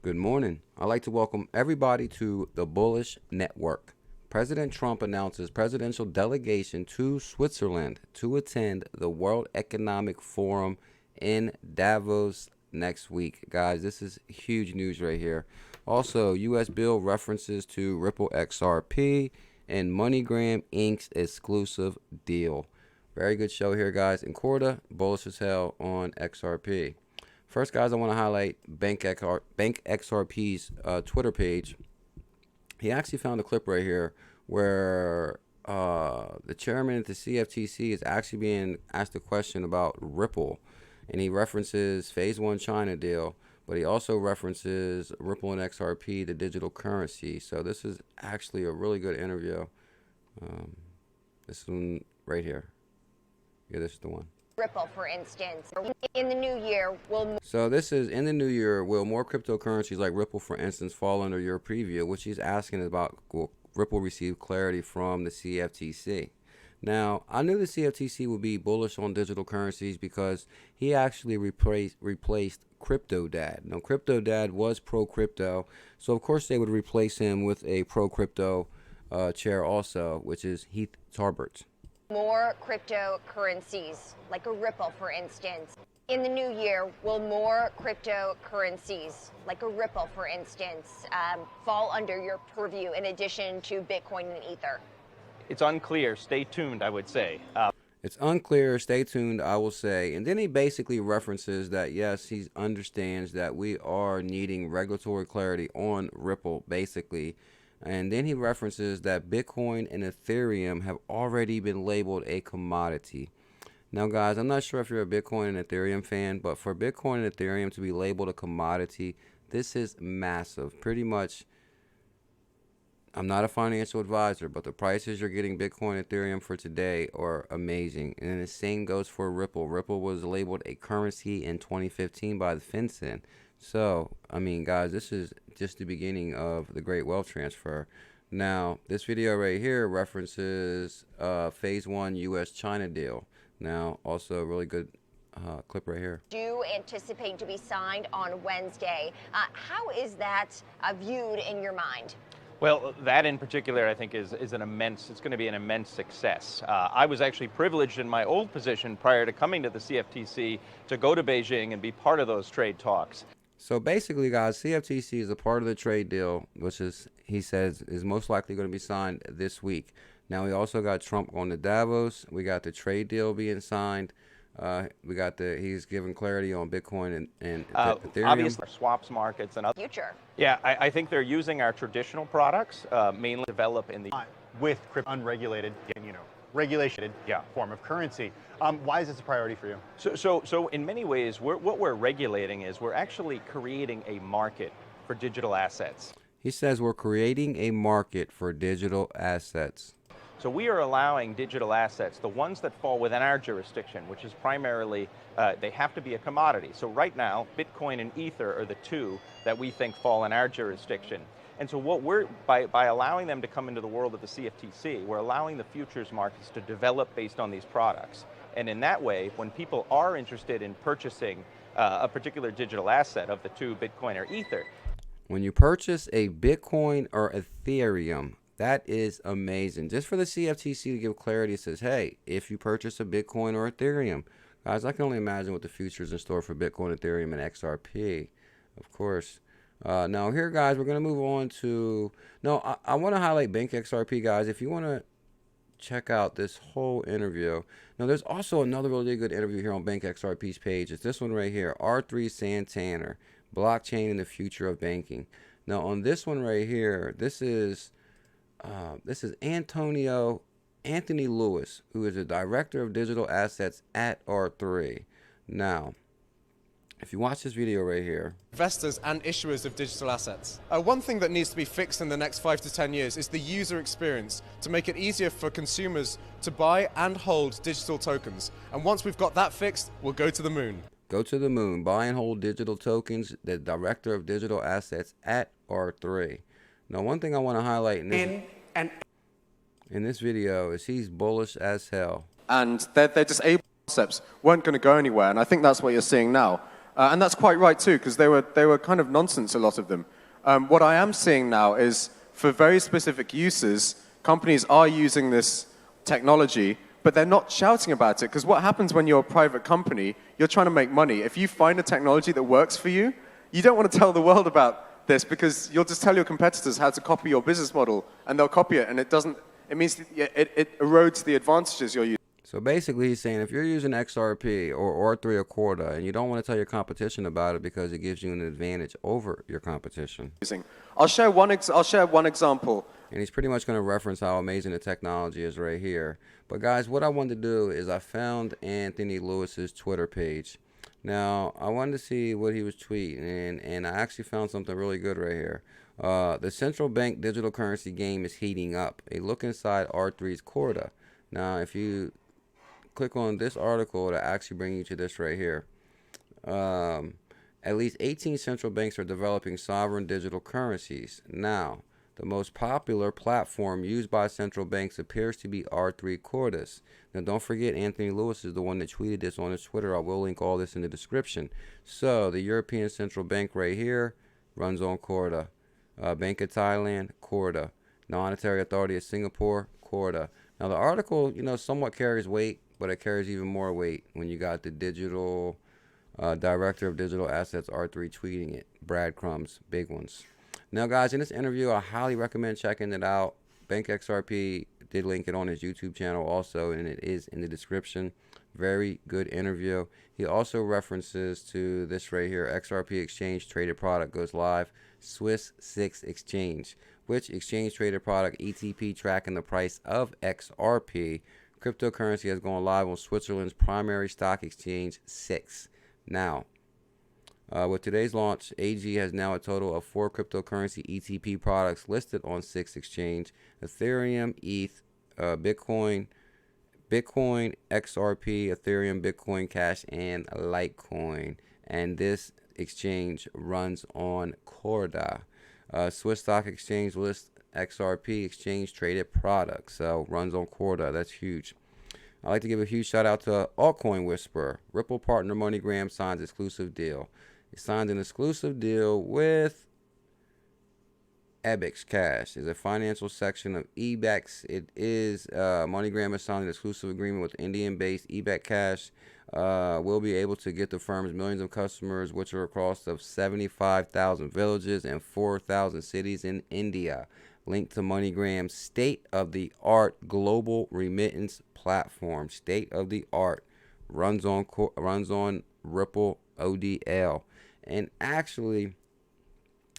Good morning. I'd like to welcome everybody to the Bullish Network. President Trump announces presidential delegation to Switzerland to attend the World Economic Forum in Davos next week. Guys, this is huge news right here. Also, U.S. bill references to Ripple XRP and MoneyGram Inc.'s exclusive deal. Very good show here, guys. And Corda, bullish as hell on XRP. First, guys, I want to highlight Bank XRP's Twitter page. He actually found a clip right here where the chairman at the CFTC is actually being asked a question about Ripple. And he references Phase 1 China deal, but he also references Ripple and XRP, the digital currency. So this is actually a really good interview. This one right here. Yeah, this is the one. Ripple, for instance, in the new year, So this is in the new year, will more cryptocurrencies like Ripple, for instance, fall under your preview? Which he's asking about, will Ripple receive clarity from the CFTC? Now, I knew the CFTC would be bullish on digital currencies because he actually replaced Crypto Dad. Now, Crypto Dad was pro-crypto, so of course they would replace him with a pro-crypto chair also, which is Heath Tarbert. more cryptocurrencies, like a Ripple, for instance. In the new year, will more cryptocurrencies, like a Ripple, for instance, fall under your purview in addition to Bitcoin and Ether? It's unclear. Stay tuned, I would say. It's unclear. Stay tuned, I will say. And then he basically references that, yes, he understands that we are needing regulatory clarity on Ripple, basically. And then he references that Bitcoin and Ethereum have already been labeled a commodity. Now, guys, I'm not sure if you're a Bitcoin and Ethereum fan, but for Bitcoin and Ethereum to be labeled a commodity, this is massive. Pretty much, I'm not a financial advisor, but the prices you're getting Bitcoin and Ethereum for today are amazing. And the same goes for Ripple. Ripple was labeled a currency in 2015 by the FinCEN. So, I mean, guys, this is just the beginning of the great wealth transfer. Now, this video right here references Phase 1 U.S.-China deal. Now, also a really good clip right here. Do anticipate to be signed on Wednesday. How is that viewed in your mind? Well, that in particular, I think, is an immense, it's going to be an immense success. I was actually privileged in my old position prior to coming to the CFTC to go to Beijing and be part of those trade talks. So basically, guys, CFTC is a part of the trade deal, which is, he says, is most likely going to be signed this week. Now, we also got Trump going to Davos. We got the trade deal being signed. We got he's giving clarity on Bitcoin and Ethereum. Obviously, swaps markets and other. Future. Yeah, I think they're using our traditional products, mainly develop in the... With unregulated, and regulated form of currency. Why is this a priority for you? So in many ways, what we're regulating is we're actually creating a market for digital assets. He says we're creating a market for digital assets. So we are allowing digital assets, the ones that fall within our jurisdiction, which is primarily, they have to be a commodity. So right now, Bitcoin and Ether are the two that we think fall in our jurisdiction. And so what by allowing them to come into the world of the CFTC, we're allowing the futures markets to develop based on these products. And in that way, when people are interested in purchasing a particular digital asset of the two, Bitcoin or Ether. When you purchase a Bitcoin or Ethereum, that is amazing. Just for the CFTC to give clarity, it says, hey, if you purchase a Bitcoin or Ethereum, guys, I can only imagine what the future is in store for Bitcoin, Ethereum, and XRP, of course. Now here, guys, we're going to move on to, I want to highlight Bank XRP, guys. If you want to check out this whole interview. Now, there's also another really good interview here on Bank XRP's page. It's this one right here, R3 Santana, Blockchain and the Future of Banking. Now, on this one right here, this is Anthony Lewis, who is the Director of Digital Assets at R3. Now, if you watch this video right here. Investors and issuers of digital assets. One thing that needs to be fixed in the next 5 to 10 years is the user experience to make it easier for consumers to buy and hold digital tokens. And once we've got that fixed, we'll go to the moon. Go to the moon. Buy and hold digital tokens, the Director of Digital Assets at R3. Now, one thing I want to highlight in this video is he's bullish as hell. And they're disabled concepts weren't going to go anywhere, and I think that's what you're seeing now. And that's quite right too, because they were kind of nonsense, a lot of them. What I am seeing now is for very specific uses, companies are using this technology, but they're not shouting about it, because what happens when you're a private company, you're trying to make money. If you find a technology that works for you, you don't want to tell the world about this, because you'll just tell your competitors how to copy your business model, and they'll copy it, and it erodes the advantages you're using. So basically, he's saying if you're using XRP or R3 or Corda and you don't want to tell your competition about it because it gives you an advantage over your competition. I'll share one example. And he's pretty much going to reference how amazing the technology is right here. But guys, what I wanted to do is I found Anthony Lewis's Twitter page. Now, I wanted to see what he was tweeting, and I actually found something really good right here. The central bank digital currency game is heating up. A look inside R3's Corda. Now, if you click on this article, it'll actually bring you to this right here. At least 18 central banks are developing sovereign digital currencies. Now, the most popular platform used by central banks appears to be R3 Cordas. Now, don't forget, Anthony Lewis is the one that tweeted this on his Twitter. I will link all this in the description. So, the European Central Bank right here runs on Corda. Bank of Thailand, Corda. Monetary Authority of Singapore, Corda. Now, the article, somewhat carries weight, but it carries even more weight when you got the digital director of digital assets, R3, tweeting it. Breadcrumbs, big ones. Now, guys, in this interview, I highly recommend checking it out. Bank XRP did link it on his YouTube channel also, and it is in the description. Very good interview. He also references to this right here. XRP exchange traded product goes live. Swiss 6 exchange, which exchange traded product ETP tracking the price of XRP. Cryptocurrency has gone live on Switzerland's primary stock exchange, 6. Now, with today's launch, AG has now a total of 4 cryptocurrency ETP products listed on 6 exchange: Ethereum, ETH, Bitcoin, XRP, Ethereum, Bitcoin Cash, and Litecoin. And this exchange runs on Corda. Swiss Stock Exchange lists XRP exchange traded products, so runs on Corda. That's huge. I'd like to give a huge shout out to Altcoin Whisperer. Ripple partner MoneyGram signs exclusive deal. He signed an exclusive deal with Ebix Cash. Is a financial section of Ebex. It is MoneyGram has signed an exclusive agreement with Indian-based Ebex Cash. We'll be able to get the firm's millions of customers, which are across of 75,000 villages and 4,000 cities in India. Link to MoneyGram's state-of-the-art global remittance platform. State-of-the-art. Runs on Ripple ODL. And actually,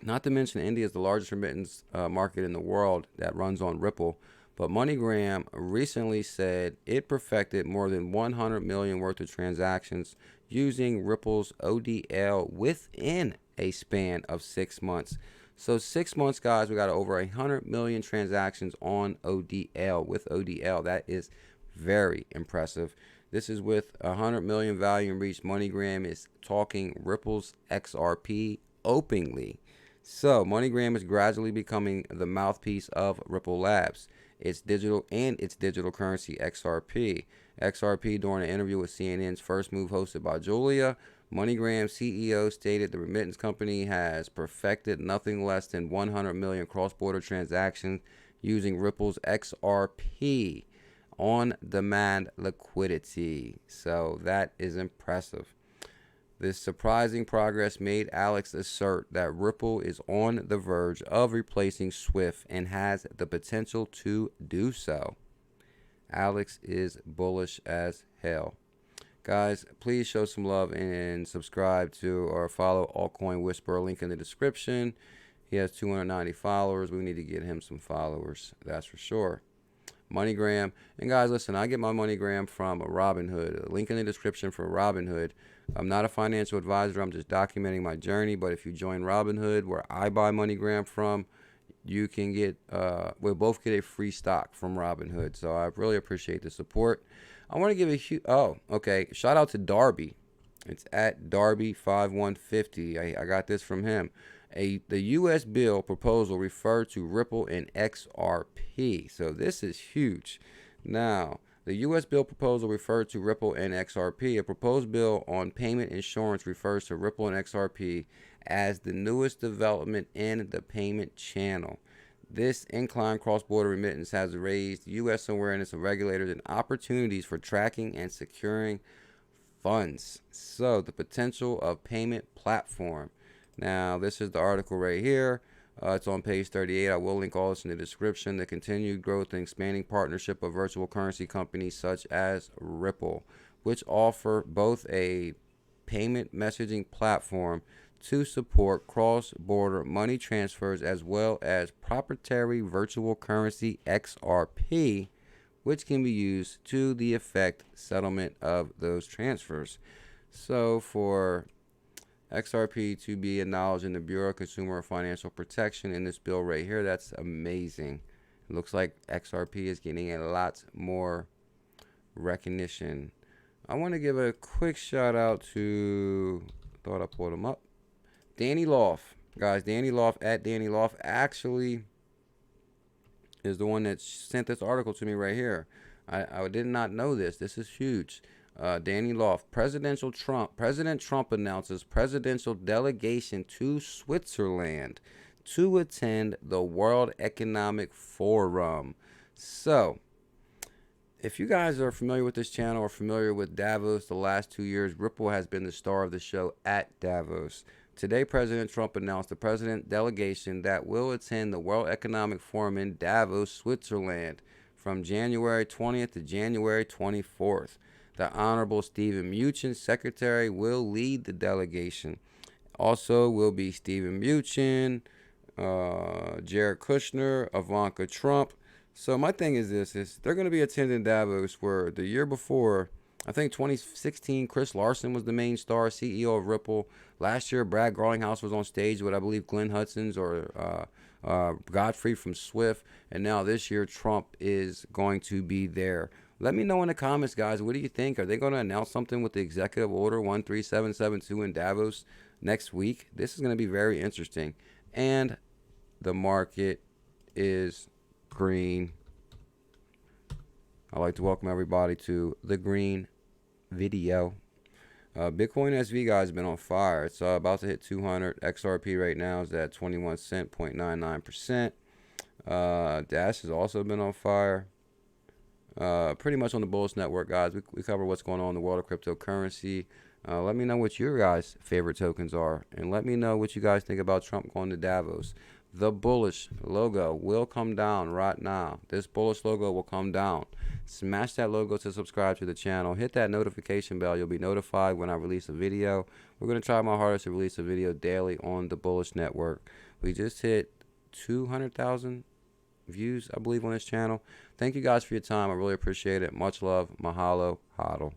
not to mention, India is the largest remittance market in the world that runs on Ripple. But MoneyGram recently said it perfected more than 100 million worth of transactions using Ripple's ODL within a span of 6 months. So 6 months, guys, we got over 100 million transactions on ODL with ODL. That is very impressive. This is with 100 million value in reach. MoneyGram is talking Ripple's XRP openly. So MoneyGram is gradually becoming the mouthpiece of Ripple Labs. Its digital currency XRP. XRP, during an interview with CNN's First Move hosted by Julia, MoneyGram CEO stated the remittance company has perfected nothing less than 100 million cross-border transactions using Ripple's XRP on-demand liquidity. So that is impressive. This surprising progress made Alex assert that Ripple is on the verge of replacing Swift and has the potential to do so. Alex is bullish as hell. Guys, please show some love and subscribe to or follow Altcoin Whisperer. Link in the description. He has 290 followers. We need to get him some followers. That's for sure. MoneyGram. And guys, listen, I get my MoneyGram from Robinhood. Link in the description for Robinhood. I'm not a financial advisor. I'm just documenting my journey. But if you join Robinhood, where I buy MoneyGram from, you can get, we'll both get a free stock from Robinhood. So I really appreciate the support. I want to give a huge, shout out to Darby. It's at Darby5150. I got this from him. The U.S. bill proposal referred to Ripple and XRP. So this is huge. Now, The U.S. bill proposal referred to Ripple and XRP. A proposed bill on payment insurance refers to Ripple and XRP as the newest development in the payment channel. This inclined cross-border remittance has raised U.S. awareness of regulators and opportunities for tracking and securing funds. So, the potential of payment platform. Now, this is the article right here. It's on page 38. I will link all this in the description. The continued growth and expanding partnership of virtual currency companies such as Ripple, which offer both a payment messaging platform to support cross-border money transfers as well as proprietary virtual currency XRP, which can be used to the effect settlement of those transfers. So for XRP to be acknowledged in the Bureau of Consumer Financial Protection in this bill right here, that's amazing. It looks like XRP is getting a lot more recognition. I want to give a quick shout out to, thought I pulled him up, Danny Loth. Guys, Danny Loth at Danny Loth actually is the one that sent this article to me right here. I did not know this. This is huge. Danny Loth, President Trump announces presidential delegation to Switzerland to attend the World Economic Forum. So, if you guys are familiar with this channel or familiar with Davos the last 2 years, Ripple has been the star of the show at Davos. Today, President Trump announced the president delegation that will attend the World Economic Forum in Davos, Switzerland, from January 20th to January 24th. The Honorable Stephen Mnuchin, Secretary, will lead the delegation. Also will be Stephen Mnuchin, Jared Kushner, Ivanka Trump. So my thing is this, is they're going to be attending Davos where the year before, I think 2016, Chris Larson was the main star, CEO of Ripple. Last year, Brad Garlinghouse was on stage with, I believe, Glenn Hudson's or Godfrey from Swift. And now this year, Trump is going to be there. Let me know in the comments, guys. What do you think? Are they going to announce something with the Executive Order 13772 in Davos next week? This is going to be very interesting. And the market is green. I'd like to welcome everybody to the green video. Bitcoin SV, guys, been on fire. It's about to hit 200. XRP right now is at 21 cent, 0.99%. Dash has also been on fire. Pretty much on the Bullish Network, guys. We cover what's going on in the world of cryptocurrency. Let me know what your guys' favorite tokens are. And let me know what you guys think about Trump going to Davos. The Bullish logo will come down right now. This Bullish logo will come down. Smash that logo to subscribe to the channel. Hit that notification bell. You'll be notified when I release a video. We're going to try my hardest to release a video daily on the Bullish Network. We just hit 200,000 views, I believe, on this channel. Thank you guys for your time. I really appreciate it. Much love. Mahalo. Hodl.